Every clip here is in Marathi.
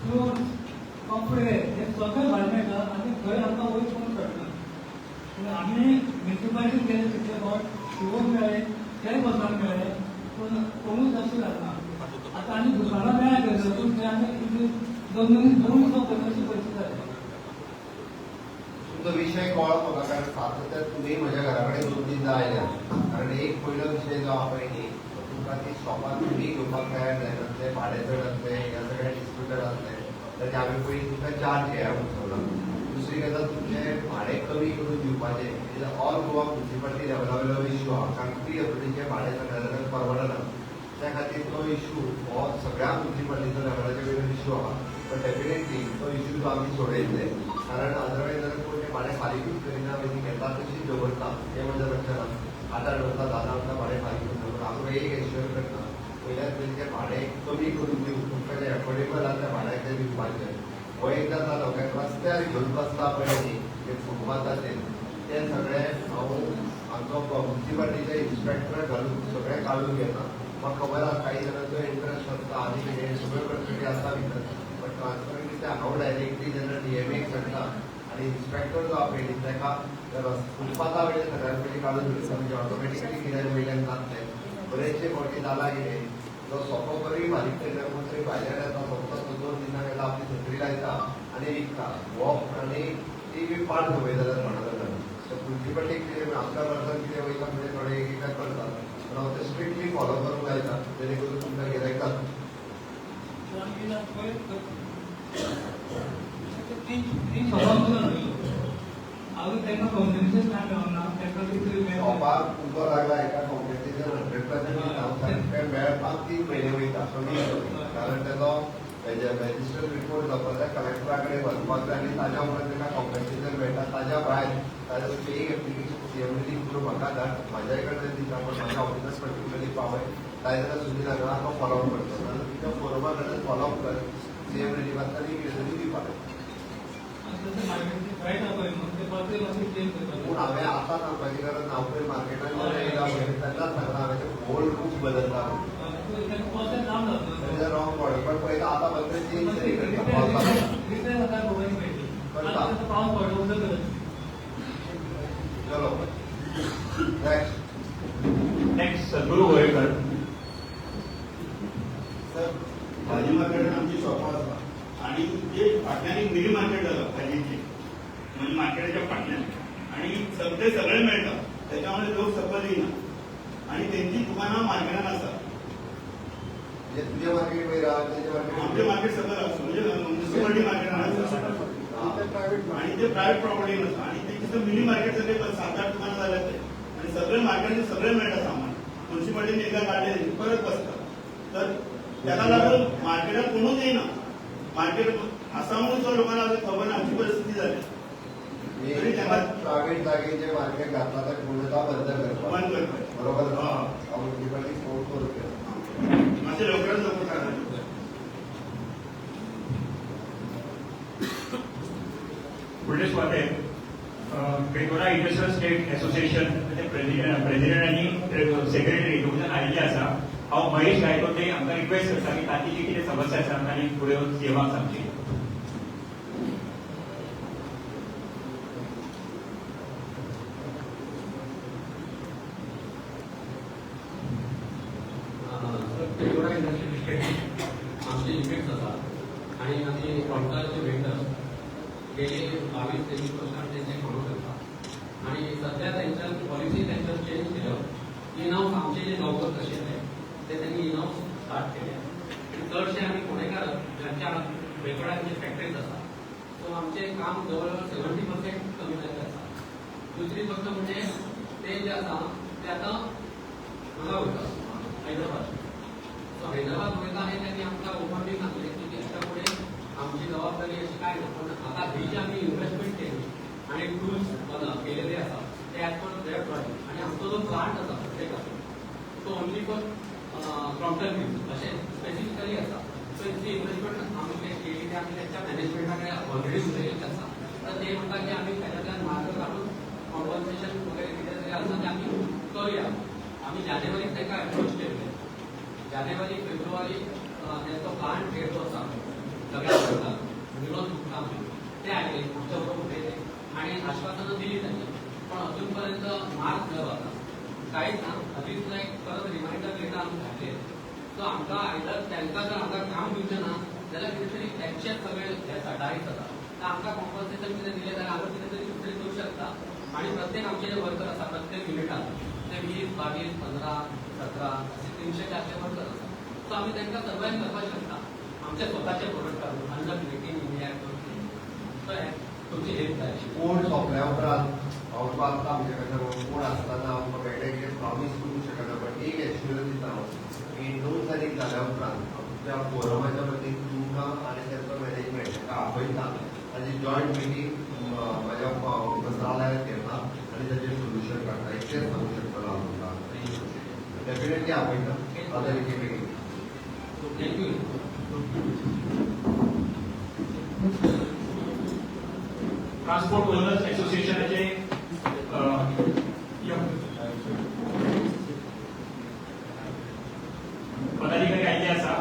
फ्रूट्स कपडे हे सगळं भायर मेळटा आनी थंय आमकां वयर कोण कळना. आमी म्युनिसिपालिटीन गेले तितले फावट शिवूंक मेळ्ळे तेय बसपाक मेळ्ळे पूण कोणूच अशें जाता. आतां आनी दुकानां मेळ्ळा करता पूण थंय आमी दोन दोन अशी परिस्थिती जाली. तुमचो विषय कळ्ळो म्हाका कारण सातत्यान तुमी म्हज्या घरा कडेन 2-3दां आयल्या. कारण एक पयलो विशय जो आहा पळय न्ही तुमकां ती शॉपार तुमी घेवपाक तयार जायनासले, भाडे चड आसले, ह्या सगळ्या डिस्ट्रिब्युटर आसले तर आमी पयलीं तुमकां चार्ज घेया म्हणून सांगला. दुसरी गजाल तुमचें भाडें कमी करून दिवपाचें ऑल गोवा म्युनिसिपालिटी लेवला इश्यू आहा. कारण PWDचें भाडें सगळ्या जाग्यार परवडना. त्या खातीर तो इश्यू हो सगळ्या म्युनिसिपालिटीचो लेवलाचेर वेगळो इश्यू आहा. पण डेफिनेटली तो इश्यू जो आमी सोडयतले कारण अदरवायज जर कोण तें भाडें फारीकूच करिना मागीर घेता तशीच दवरता हें म्हज्या लक्षांत आसा. 8-8 वर्सां 10-10 वर्सां भाडें फारीक करून दवरता. आमी एक एश्युअर करता पयल्याच तेंचें भाडें कमी करून दिवं तुमकां जें एफोर्डेबल आसा त्या भाड्याक तें दिवपाचें. हो एकदां जालो काय रस्त्यार घेवन बसता पळय न्ही ते फुटपाथाचेर तें सगळें हांव आमचो म्युनिसिपालिटीचे इन्स्पेक्टर घालून सगळें काडून घेता. म्हाका खबर आसा काही जाणांचो इंट्रस्ट आसता आनी कितें सगळ्यो गडबडी आसता भितर बट ट्रान्सपरंटली तें हांव डायरेक्टली जेन्ना DMAक सांगता आनी इन्स्पेक्टर जो आहा पळय तेका फुटपाथा वेळेर सगळ्यात पयलीं काडून घेता म्हणजे ऑटोमॅटिकली कितें वयल्यान जातलें. बरेचशे फावटी जाला कितें जो सोंपो बरी बारीक टेलर तरी भायल्यान येता सोंपता 2 दिसां येता आपली सत्री लायता आनी विकता हो आनी ती बी पाड खंय जाल्यार म्हणा जाता. सो म्युनिसिपालिटीक कितें आमच्या वर्सान कितें वयता म्हणजे थोडे एकेका करता पण हांव तें स्ट्रिक्टली फॉलो करूंक लायता जेणे करून तुमकां गिरायक जाता. हांवें तेंका कॉम्पेन्सेशन काय मेळना तेंका कितें शॉपार तुमचो लागला एका कॉम्पेन्सेशन 100% मेळपाक 3 म्हयने वयता कमी कारण तेजो रजिस्टर रिपोर्ट जावपाक जाय कलेक्टरा कडेन वचपाक जाय आनी ताज्या उपरांत तेका कॉम्पेन्सेशन मेळटा. ताज्या भायर ताजें एक एप्लिकेशन CMD करून म्हाका धाड म्हाज्या कडल्यान दिता पण म्हाज्या ऑफिसाक पर्टिक्युलरली पावय जाय जाल्यार सुनील हांगा तो फॉलोअप करता नाजाल्यार तुमच्या फोरमा कडल्यान फॉलोअप कर CMD वाचता आनी कितें तरी दिवपाक. पूण हांवें आतां सांगपाची गरज ना. हांव पयर मार्केटान तेन्नाच सांगता हांवें ते होल रूट बदलता रॉंग पडत पण पळयता आतां बद्दल चेंज तरी करता. चलो नेक्स्ट सद्गुरू गोयेकर सर भाजी मार्केटान आमची शॉपां आसा आणि जे फाटल्यान एक मिनी मार्केट जाला भाजीची म्हणजे मार्केटाच्या फाटल्यान आणि सगळे मेळटा त्याच्यामुळे लोक सकल येना आणि त्यांची दुकानां मार्केटान आसा. तुझे मार्केट वयर आमचे मार्केट सकल आसा म्हणजे म्युनिसिपालिटी मार्केटान आसा आणि ते प्रायव्हेट प्रॉपर्टीन आसा आणि तेची मिनी मार्केट सगळे 7-8 दुकानां जाल्यात ते आणि सगळे मार्केटान सगळे मेळटा सामान म्युनिसिपालिटीन एकदा काडले परत बसता तर त्याला लागून मार्केटात कोणूच येईना. मार्केट आसा म्हणून तो लोकांना खबर ना आमची परिस्थिती झाली. प्रायव्हेट जागेचे मार्केट घातला तर पूर्णतः बंद करतात बरोबर म्युनिसिपालिटी फोर्स करू माझे लवकरात लवकर करा. पुढे स्वाते बेगोरा इंडस्ट्रियल स्टेट असोसिएशन प्रेसिडेंट आणि सेक्रेटरी दोन आयिल्ले आसा. हांव महेश गायकवाडे आमकां रिक्वेस्ट करता की ताची जी कितें समस्या आसा तांणी फुडें येवन सेवा सांगची. बेगोरा इंडस्ट्रियल स्टेट आमचे इव्हेंट्स आसात आणि आमी कॉन्ट्रॅक्टचे वेंडर्स गेले 22-23 वर्सां तेंचे कामां करता आणि सध्या तेंच्यान पॉलिसी तेंच्यान चेंज केलं. इन हाऊस आमचे जे नोकर्स आशिल्ले ते त्यांनी इन हाऊस स्टार्ट केले. चडशे आमी फोंडेकार ज्यांच्या बेगोड्याचे फॅक्टरीज आसा सो आमचे काम जवळ 70% कमी जाल्लें आसा. दुसरी गोष्ट म्हणजे ते जे आसा ते आतां हांगा वयता हैदराबाद. सो हैदराबाद वयता आनी त्यांनी आमकां ओपनली सांगलें की हेच्या फुडें आमची जबाबदारी अशी काय ना पण आता ही जी आम्ही इन्व्हेस्टमेंट केली आणि टूल्स केलेले आसा ते ॲज पर देअर प्रोजेक्ट आणि आमचो जो प्लांट आसा प्रत्येकाचो तो ओनली फॉर क्रॉम्प्टन यूज अशें स्पेसिफिकली आसा. सो जी इन्व्हेस्टमेंट आमी केली ती आमी त्यांच्या मॅनेजमेंटा कडेन ऑलरेडी उलयलेली आसा. तर ते म्हणटा की आमी त्याच्यातल्यान मार्ग काडून कॉम्पन्सेशन वगैरे कितें तरी आसा ते आमी करूया. आमी जानेवारीक ताका अप्रोच केल्ले. जानेवारी फेब्रुवारी त्यांचा प्लांट घेतो असा सगळ्या पर्यंत मार्च जर होता कांयच ना अदीक लायक परत रिमायंडर लेटर आमी घातले सो आमकां आयदर तांकां जर आमकां काम दिवचें ना जाल्यार कितें तरी एक्शन सगळे हे डायरेक्ट जाता तर आमकां कॉम्पन्सेशन कितें दिलें जाल्यार आमी कितें तरी दुसरें करूं शकता आणि प्रत्येक आमचे जे वर्कर आसा प्रत्येक युनिटान ते 20, 22, 15, 17 असे 300 400 वर्कर आसा सो आमी तांकां सर्वायव करपाक शकता आमचे स्वताचे प्रोडक्ट काडून under make in India so तुमची हेल्प जाय कोड सोंपल्या उपरांत हांव आतां आमचे कडेन कोड आसतना आमकां मेळटा कितें प्रॉमीस करूंक शकना बट एक एश्युरन्स दिता हांव की 9 तारीख जाल्या उपरांत आमच्या फोरमाच्या मदीं तुमकां आनी तेचो मॅनेजमेंट ताका आपयता ताजी जॉयंट मिटींग म्हाज्या मंत्रालयात घेता आनी ताचेर सोल्युशन काडटा इतलेंच सांगूंक शकतलो हांव तुमकां डेफिनेटली आपयता तारीखे बेगीन थँक्यू ट्रान्सपोर्ट ओनर्स असोसिएशनाचे पदाधिकारी आयिल्ले आसा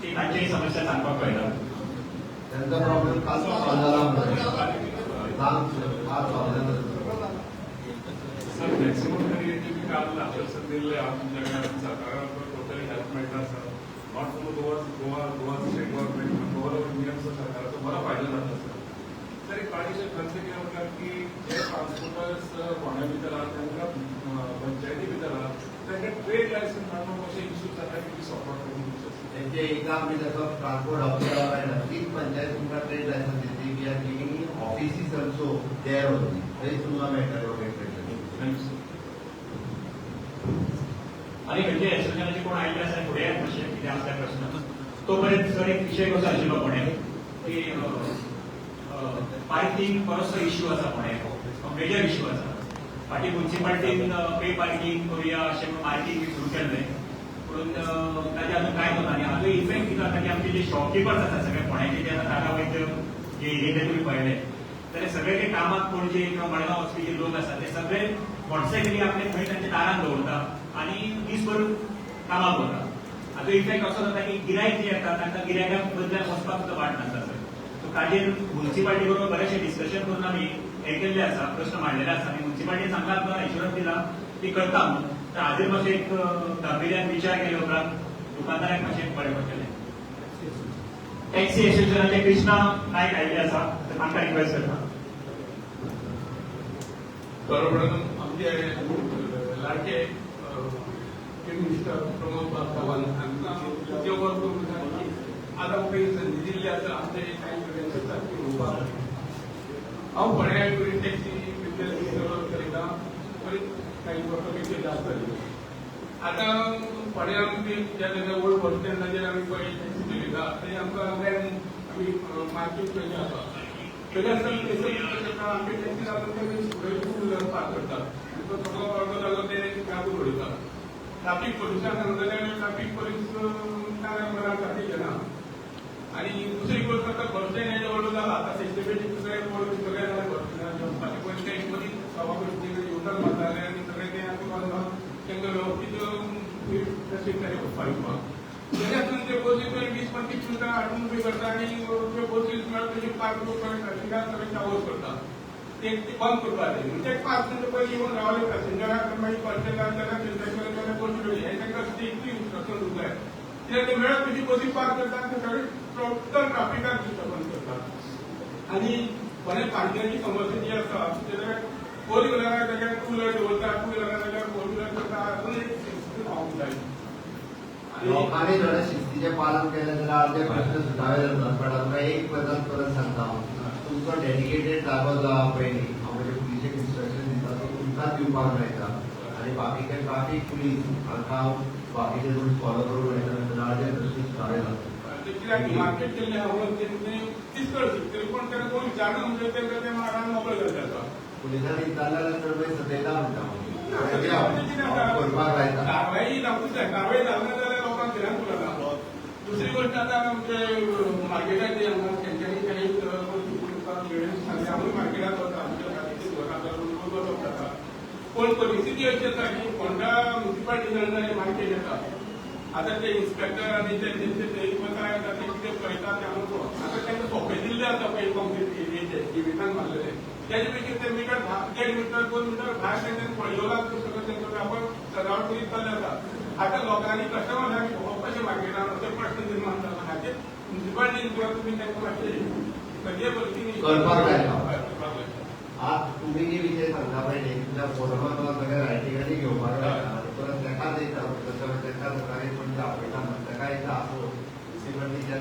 ते तांचेय समस्या सांगपाक पळयता त्यांचा प्रॉब्लेम काल सॉल्व झाला काल सॉल्व झाला सर मॅक्सिमम तरी तुम्ही काल आश्वासन दिलेले आमच्याकडे सरकाराकडून टोटली हेल्प मेळटा sir not Goa state government overall इंडियनचं सरकारचा बरा फायदा जाता सर एक काळजीचे खर्च केला होता की जे ट्रान्सपोर्टर्स फोंड्या भितर आहात तांकां पंचायती भितर आहात तांकां ट्रेड लायसन्स मेळपाक अशे इश्यू जाता की सपोर्ट करून त्यांचे एका आमी जसो ट्रान्सपोर्ट ऑफिसर आहे तीच पंचायत तुमकां ट्रेड लायसन्स दिते की giving offices also there only थंय तुमकां मेळटलें वगैरे आणि म्हणजे असोसिएशनाचे कोण आयिल्ले आसा फुडें मातशें कितें आसता प्रश्न तोपर्यंत सर एक विशय कसो आशिल्लो फोंड्यान की पार्किंग बरोचसो इश्यू आसा फोंड्यान मेजर इश्यू आसा फाटीं म्युन्सिपाल्टीन पे पार्किंग करुया अशें मार्किंग सुरू केल्लें पूण ताजे अजून कांय जाता आनी हाजो इफेक्ट कितें जाता की आमचे जे शॉपकिपर्स आसा सगळे फोंड्याचे जे जागा वयत जे एरियेंत तुमी पळयले जाल्यार सगळे जे कामाक पणजे किंवा मडगांव वचपी जे लोक आसा ते सगळे मोटरसायकली आपले थंय तांच्या दारान दवरता आनी दीसभर कामाक वता हाजो इफेक्ट असो जाता की गिरायक जे येता तांकां गिरायकाक बदल्यान वचपाक सुद्दां वाट नासता सर सो ताजेर म्युन्सिपाल्टी बरोबर बरेचशे डिस्कशन करून आमी हे केल्ले आसा प्रश्न मांडलेले आसा आनी म्युन्सिपाल्टीन सांगला आमकां इन्शुरन्स दिला ती करता म्हणून तर हाजेर मातशें एक गांभीर्यान विचार केले उपरांत दुकानदाराक मातशें बरें पडटलें टॅक्सी एसोसिएशनाचे कृष्णा नायक आयिल्ले आसा तांकां रिक्वेस्ट करता बरोबर आमचे लाडके मिनिस्टर प्रमोद चव्हाण हांकां जे वर्क करून की आतां म्हाका ही संदी दिल्ली आसा आमचे कांय कडेन सारकी उलोवपाक हांव फोंड्या टॅक्सी करता बरीच काही वर्क केली आसतली आतां फोंड्या ज्या जाग्यार ओल्ड बस स्टँडाचेर आमी पळय टॅक्सी चलयता थंय आमकां आमी मार्केट खंयचें आसा थंय आसतना आमी टॅक्सी लागून फुडें पार्क करता तो सगळो वर्ग जालो ते लागून उडयता ट्राफीक पोलिसान जाल्यार ट्राफीक पोलीस मला ट्राफीक घेना आणि दुसरी गोष्ट आता बस स्टँड हेजे व्हडलो जाला आतां सिस्टमॅटीक सगळे सगळे जाले बस स्टँडार पयलीं एक मदीं सवा गोष्टी येवजण बांदताले आनी सगळे ते आमी बांदून तांकां वेवस्थीत रस्ते वचपाक तेन्ना ते बसीक 20-25 मिनटां हाडून उबी करता आनी त्यो बसीस मेळटा तशी पार्क ट्राफिकाक सगळे चावोस करता ते बंद करपाक जाय म्हणजे 5 मिनटां पयलीं येवन रावले पॅसेंजराक मागीर कॉन्ट्रॅक्टर जाल्यार तेंच्याकडे बसी मेळ्ळी हे तांकां स्ट्रिक्टली इंस्ट्रक्शन दिवंक जाय कित्याक ते मेळत तशी बसी पार्क करता ते सगळे टोटल ट्राफिकाक डिस्टर्बन्स करता आनी कोणें पार्किंगाची समस्या जी आसा जाल्यार 4 व्हिलराक जाग्यार 2 व्हिलर दवरता 2 व्हिलराक जाग्यार 4 व्हिलर करता हातून एक सिस्टम हावंक जाय लोकांनी थोडे शिस्तीचें पालन केलें जाल्यार अर्दे प्रश्न सुटावे जातात पण आमकां एक गजाल परत सांगता तुमचो डेडिकेटेड जागो जो आहा पयलीं हांव म्हणजे पुलिशेक इन्स्ट्रक्शन दिता तो तुमकांच दिवपाक मेळटा आनी बाकीचे ट्राफीक पुलीस हांकां बाकीचे रूल्स फॉलो करूंक मेळटा जाल्यार अर्दे प्रश्न सुटावे जातात कित्याक मार्केट केल्लें हांव तिसकळ तरी पूण तेका कोण विचारना म्हणजे तेंकां ते मारान मोकळे जाता पुलिसांनी जाल्यार चडवय सतयता म्हणटा करपाक लायता कारवाई जावूंक जाय कारवाई जावना जाल्यार लोकांक भिरांत उरना दुसरी गोष्ट आतां आमचे मार्केटाचे हांगा तेंच्यांनी काही सांगले आमी मार्केटाक वता आमच्या गाडयेची घरां जाता पूण परिस्थिती अशी आसा की फोंडा म्युन्सिपाल्टी मार्केट येता आतां ते इन्स्पेक्टर आनी ते एकमेकां येता ते कितें पळयता ते आमकां आतां तांकां सोंपें दिल्लें आसा पळय कंप्लीट एरियेचे लिमिटान मारलेले त्याच्यापेक्षा ते मीटर 1.5 मीटर 2 मीटर बाहेर त्यांनी पडलेला सगळं त्यांचं आपण सजावट करीत चालले होता. आता लोकांनी कस्टमर कसे मागणार ते प्रश्न निर्माण झाला आहे. म्युन्सिपालिटी किंवा तुम्ही त्यांच्या सगळे बोलती आज तुम्ही जे विषय सांगता पहिले तुमच्या फोरमात सगळ्या रायटिंगांनी घेवपाक परत तेकाच येता तेका सकाळी म्हणजे आपयता तेका येता असो म्युन्सिपालिटीच्या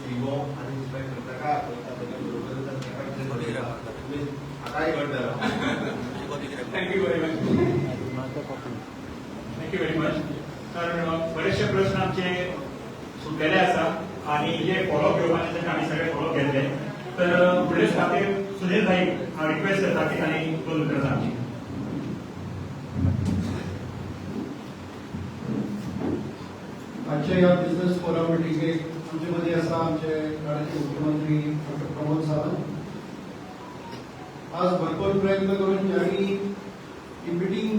सीओ आणि इन्स्पेक्टर तेका आपयता तेच्या बरोबर तेका कितें बरयता तुम्ही आतांय घडटा. Thank you very much. Thank you very much. कारण बरेचसे प्रश्न आमचे सुटलेले आसा आणि जे फॉलोअप घेवपाचे आम्ही सगळे फॉलोअप घेतले. तर फुडले खातीर सुनील भाई हांव रिक्वेस्ट करता की तांणी 2 उतरां सांगची. आजच्या या बिझनेस फोरम मिटिंगेक आमचे मध्ये आसा आमचे राज्याचे मुख्यमंत्री डॉ. प्रमोद सावंत. आज भरपूर प्रयत्न करून ज्यांनी ही मिटिंग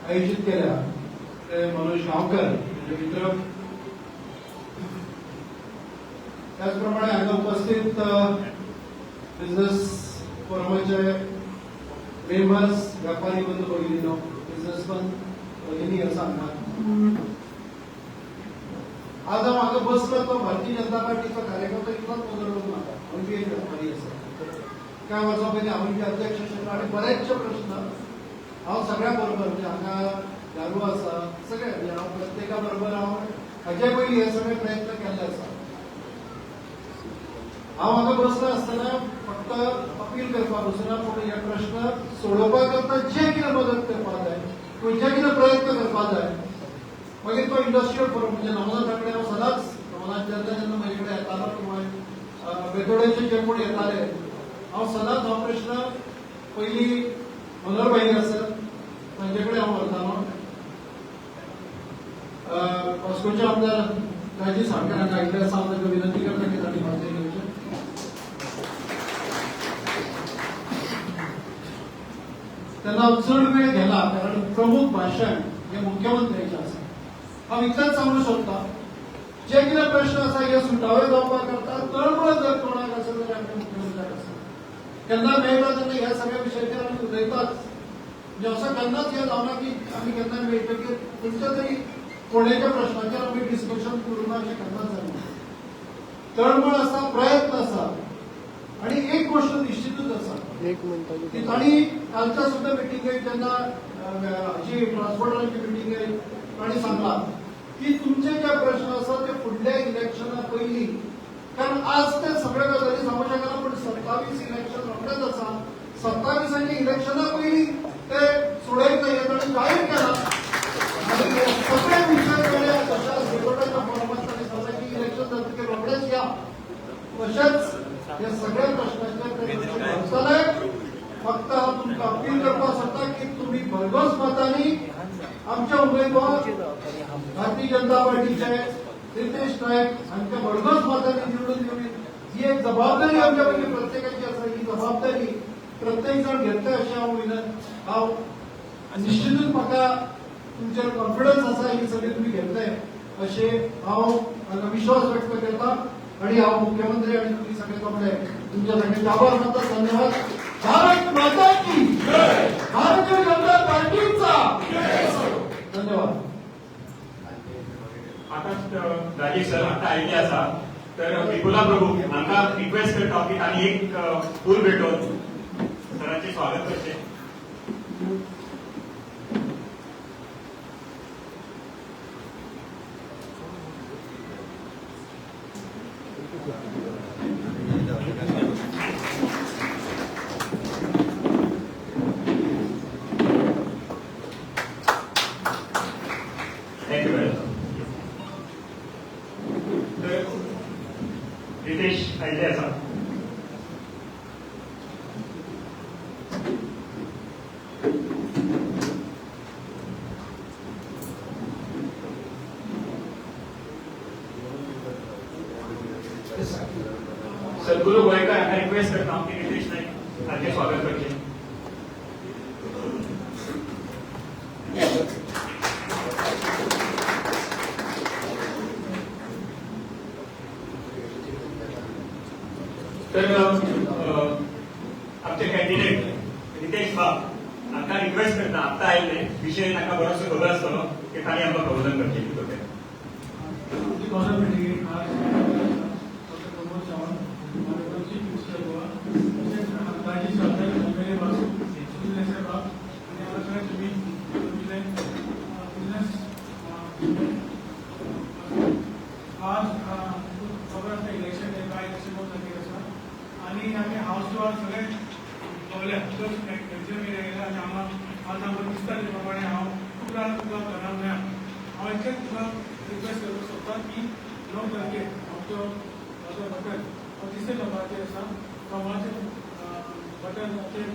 आयोजित केल्या ते मनोज गांवकर म्हणजे मित्र. त्याचप्रमाणे हांगा उपस्थित बिझनेस फोरमाचे मेंबर्स व्यापारी बंधू भगिनीनो बिझनेसमॅन भगिनी आसा हांगा. आज हांव हांगा बसलो तो भारतीय जनता पार्टीचो कार्यकर्तो इतलोच नजर म्हाका हांव बी एक व्यापारी आसा. कांय वर्सां पयलीं हांव बी अध्यक्ष आशिल्लो आनी बरेचशे प्रश्न हांव सगळ्या बरोबर म्हणजे हांगा दारू आसा सगळे म्हणजे हांव प्रत्येका बरोबर हांव हाचे पयलीं हे सगळे प्रयत्न केल्ले आसा. हांव हांगा बसलो आसतना फक्त अपील करपाक वचना पूण हे प्रश्न सोडोवपा करता जे कितें मदत करपाक जाय किंवा जे कितें प्रयत्न करपाक जाय मागीर तो इंडस्ट्रियल फोरम म्हणजे नवनाथ कडेन हांव सदांच नवनाथ जेन्ना जेन्ना म्हजे कडेन येतालो किंवा बेतोडेचे जे कोण येताले हांव सदांच हो प्रश्न पयलीं मनोहर भाई आसत तांचे कडेन हांव व्हरतालो. वास्कोचे आमदार राजी सावकार हांगा आयिल्ले आसा. हांव तांकां विनंती करता की तांणी मातशें घेवचें. त्यांना चड वेळ गेला कारण प्रमुख भाषण हे मुख्यमंत्र्यांचे आसा. हांव इतलेंच सांगूंक सोदता जे कितें प्रश्न आसा हे सुटावे जावपा करता तळमळ जर कोणाक आसा जाल्यार आमच्या मुख्यमंत्र्याक आसा. केन्ना मेळटा तेन्ना ह्या सगळ्या विशयाचेर आमी उलयताच. म्हणजे असं केन्नाच हे जावना की आमी केन्ना मेळटकीर खंयच्या तरी कोणाच्या प्रश्नाचेर आमी डिस्कशन करूं ना अशें केन्नाच जायना. तळमळ आसा प्रयत्न आसा आणि एक गोष्ट निश्चितूच आसा की तांणी कालच्या सुद्धा मिटिंगेक जेन्ना हाची ट्रान्सपोर्टरांची मिटिंगेक तांणी सांगला की तुमचे जे प्रश्न आसा ते फुडल्या इलेक्शना पयलीं कारण आज ते सगळे गजाली सांगूंक शकना पूण 27 इलेक्शन रोखडेच आसा. 27 इलेक्शना पयलीं ते सोडयता हे तांणी जाहीर केला. सगळे विशय केले तशेंच रिपोर्टाच्या फॉर्मात तांणी सांगलें की इलेक्शन जातकीर रोखडेच या. तशेंच हे सगळ्या प्रश्नांचेर फक्त हांव तुमकां अपील करपाक सोदता की तुमी भरघोस मतांनी आमचे उमेदवार भारतीय जनता पार्टीचे रितेश नायक हांच्या भरघोस मतांनी निवडून दिवनी. ही एक जबाबदारी आमच्या पयलीं प्रत्येकाची आसा. ही जबाबदारी प्रत्येक जण घेतले अशें हांव निश्चितूच म्हाका तुमचेर कॉन्फिडन्स आसा ही सगळी तुमी घेतले अशें हांव हांगा विश्वास व्यक्त करता. आणि हांव मुख्यमंत्री आणि तुम्ही सगळे कपडे तुमच्या सगळ्यांचे आभार मानता. धन्यवाद. भारत माता की भारतीय जनता पार्टीचा धन्यवाद. आता राजेश सर आता आयिल्ले आसा तर विपुला प्रभू हांकां रिक्वेस्ट करता की तांणी एक फूल भेटोवन सरांचे स्वागत करचें. Thank you madam. तर रितेश आयिल्ले आसा. सद्गुरू गोयकर हांकां रिक्वेस्ट करता हांव की रितेश नायक हांचें स्वागत करचें. तर आमचे कॅन्डिडेट रितेश बाब आमकां रिक्वेस्ट करता आत्ता आयिल्ले विशय तांकां बरोसो खबर आसतलो की तांणी आमकां प्रबोधन करचें कितें गव्हर्नमेंट आज डॉक्टर प्रमोद सावंत माननीय चीफ मिनिस्टर गोवा तशेंच राजीव चौधरी एमएलए वासू सुनील बाब आणि हांगा सगळे तुमी तुमचे बिझनेस आज खबर आसता इलेक्शन बाय इलेक्शन जाल्लें आसा आनी आमी हावस टू हावस सगळे पावल्या एक्झाम गेले आनी हांगा आज आमकां दिसता ते प्रमाणे हांव खूब जाणां तुका घरा मेळ्ळा हांव एकच तुका रिक्वेस्ट करपाक सोदता की 9 तारखेर आमचो बटन हो 300 नंबराचेर आसा कमळाचें बटनाचेर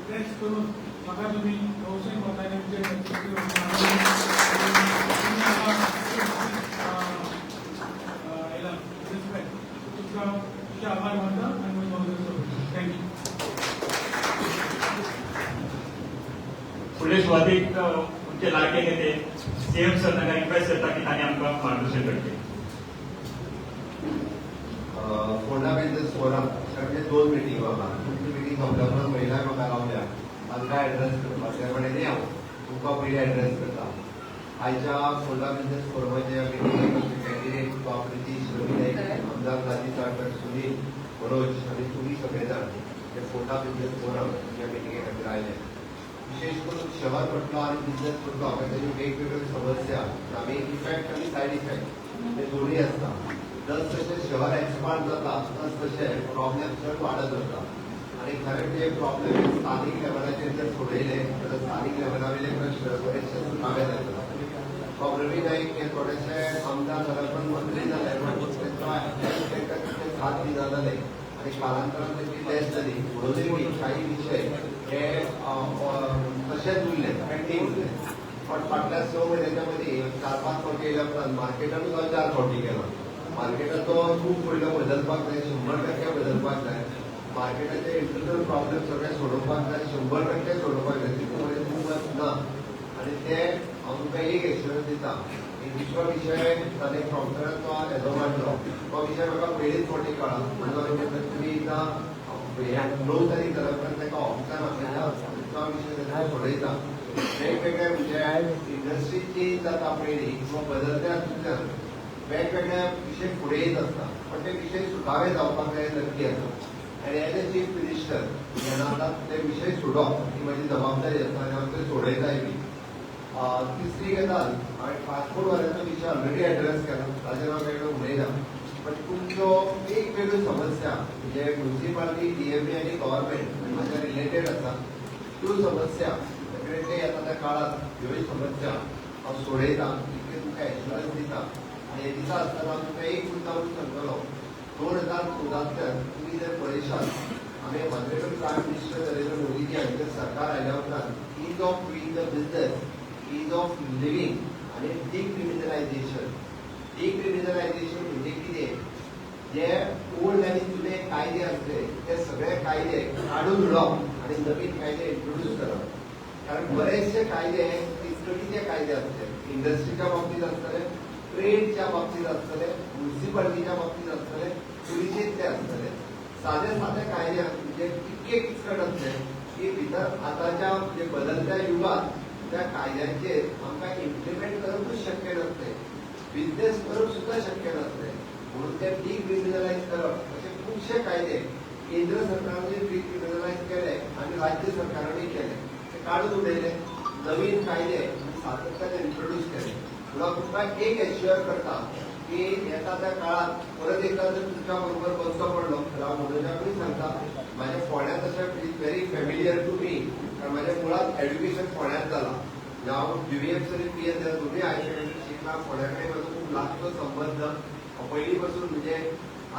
प्रेस करून म्हाका तुमी 900 मतांनी तुमचे आभार मानता आनी थँक्यू. फुडले सुवातेक तुमचे लाडके नेते सीएम सर तांकां रिक्वेस्ट करता की तांणी आमकां मार्गदर्शन करचें. फोंडा बिझनेस फोरम सगळे 2 मिटींग बाबा तुमची मिटींग संपल्या महिला म्हाका लावल्या तांकां एड्रेस करपाक त्या म्हणे हांव तुमकां पयलीं एड्रेस करता. आयच्या फोंडा बिझनेस फोरमाच्या मिटींगेक कॅन्डिडेट प्रितीश रवी नाईक आमदार राजीव चौधरी सुनील मनोज आनी तुमी सगळे जाण हे फोंडा बिझनेस फोरम ह्या मिटींगे खातीर आयले. विशेष करून शहर म्हटलो आनी बिझनेस म्हटलो हांगा तेजी वेगवेगळ्यो समस्या आमी इफेक्ट आनी सायड इफेक्ट हे दोनूय आसता. जस जशें शहर एक्सपांड जाता तस तशें प्रॉब्लेम चड वाडत वता आनी खरें ते प्रॉब्लेम स्थानीक लेवलाचेर जर सोडयले जाल्यार स्थानीक लेवला वयले प्रश्न बरेचशे सुटावे जाता. रवी नाईक हे थोडेशे आमदार जाले पण मंत्री जाले पण तांकां साथ दिना जाले आनी कालांतरान तेची लॅस जाली म्हणूनय काही विशय हे तशेंच उरले पेंडींग उरले. पण फाटल्या 6 म्हयन्याच्या मदीं 4-5 फावटी येयल्या उपरांत मार्केटानूच 4 फावटी गेला. मार्केटाचो खूब व्हडलो बदलपाक जाय 100% बदलपाक जाय. मार्केटाचे इंटरनल प्रॉब्लेम सगळे सोडोवपाक जाय 100% सोडोवपाक जाय. तितून खूब ना आनी ते आमकां एक एश्युरन्स दिता. दुसरो विशय ताणें प्रॉम्प्टराचो हेजो मांडलो तो विशय म्हाका पयलींच फावटी कळ्ळा. तुमी एकदां 9 तारीख जाल्या उपरांत ताका ऑफिसान आपयता तो विशय ताका सोडयता. वेगवेगळे म्हणजे इंडस्ट्री चेंज जाता पयलीं किंवा बदलत्या हातूंतल्यान वेगवेगळे विशय फुडें येत आसता पण ते विशय सुटावे जावपाक जाय नक्की आसा. आनी एज अ चीफ मिनिस्टर जेन्ना ते विशय सोडप ही म्हजी जबाबदारी आसा आनी हांव ते सोडयताय बी. तिसरी गजाल हांवें पासपोर्ट वाल्याचो विशय ऑलरेडी एड्रेस केला ताजेर हांव वेगळो उलयना. पण तुमच्यो वेगवेगळ्यो समस्या म्हणजे म्युनिसिपालिटी डीएमए आनी गव्हर्मेंट हाच्या रिलेटेड आसा त्यो समस्या डेफिनेटली येता त्या काळात ह्योय समस्या हांव सोडयता इतके तुमकां एश्युरन्स दिता. आनी हे दिसा आसतना तुमकां एक मुद्दाम सांगतलो 2014 तुमी जर पळयशात आमी honourable prime minister Narendra Modiji हांचे सरकार आयल्या उपरांत ease of doing the business ease of living आनी डिक्रिमिनलायझेशन. डिक्रिमिनलायझेशन म्हणजे कितें जे ओल्ड आनी जुने कायदे आसले ते सगळे कायदे काडून उडोवप आनी नवीन कायदे इंट्रोड्यूस करप. कारण बरेचशे कायदे तितकटीचे कायदे आसले इंडस्ट्रीच्या बाबतींत आसतले ट्रेडच्या बाबतींत आसतले म्युनिसिपालिटीच्या बाबतींत आसतले पुलिशेंतले आसतले. सादे सादे कायदे म्हणजे इतके किचकट आसले की भितर आतांच्या म्हणजे बदलत्या युगात त्या कायद्यांचेर आमकां इम्प्लिमेंट करपूच शक्य नासलें बिझनेस करप सुद्दां शक्य नासलें. म्हणून ते डिक्रिमिनलायज करप अशे खुबशे कायदे केंद्र सरकारान डिक्रिमिनलायज केले आनी राज्य सरकारांनी केले ते काडून उडयले. नवीन कायदे सातत्यान इंट्रोड्यूस केले. म्हणून तुमकां एक एश्युअर करता की येता त्या काळात परत एकदा जर तुमच्या बरोबर बसचो पडलो तर हांव मनोजाकूय सांगता म्हाज्या फोंड्यात तशें is very familiar to me कारण म्हाजें मुळात एड्युकेशन फोंड्यात जालां. हांव UVM आनी PN दोनूय हायर शिकला. फोंड्या कडेन म्हाजो खूब लागचो संबंद पयलीं पासून म्हणजे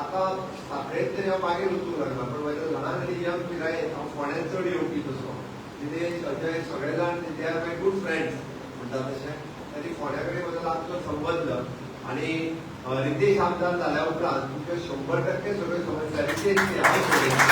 आतां साखळेंत तरी हांव मागीर वचूंक लागला पण म्हाज्या ल्हान यंग पिरायेंत हांव फोंड्यात चड येवपी तसो. नितेश अजय सगळे जाण they are my good friends म्हणटा तशें तरी फोंड्या कडेन म्हजो लागचो संबंद. आनी रितेश आमदार जाल्या उपरांत तुमच्यो 100% सगळ्यो समस्या रितेशची हांव सोडयता.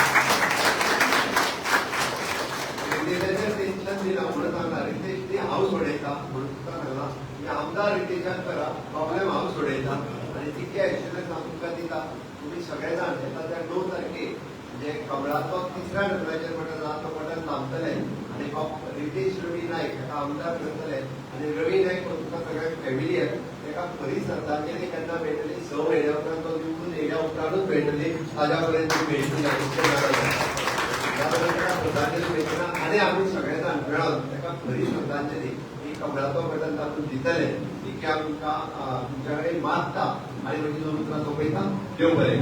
रितेशाचेर टेन्शन दिला म्हणून सांगला रितेश ती हांव सोडयता म्हणून तुका सांगला की आमदार रितेशाक करा प्रॉब्लेम हांव सोडयता. आनी तितके एश्युरन्स हांव तुमकां दिता. तुमी सगळे जाण येता त्या 9 तारखेक म्हणजे कमळाचो तिसऱ्या नंबराचेर बटन आहा तो बटन दामतले आणि रितेश रवी नायक ताका आमदार करतले आणि रवी नायक तुमकां सगळे फॅमिली आहेत ताका खरी श्रद्धांजली केन्ना मेळटली 6 म्हयन्या उपरांत तो निवडून येयल्या उपरांतूच मेळटली ताज्या पर्यंत मेळटली ना श्रद्धांजली मेळटना आनी आमी सगळे जाण मेळोन ताका खरी श्रद्धांजली ही कमळाचो बटन तातूंत दितले ही आमकां तुमच्या कडेन मागता आनी म्हजी नोंद सोंपयता देव बरें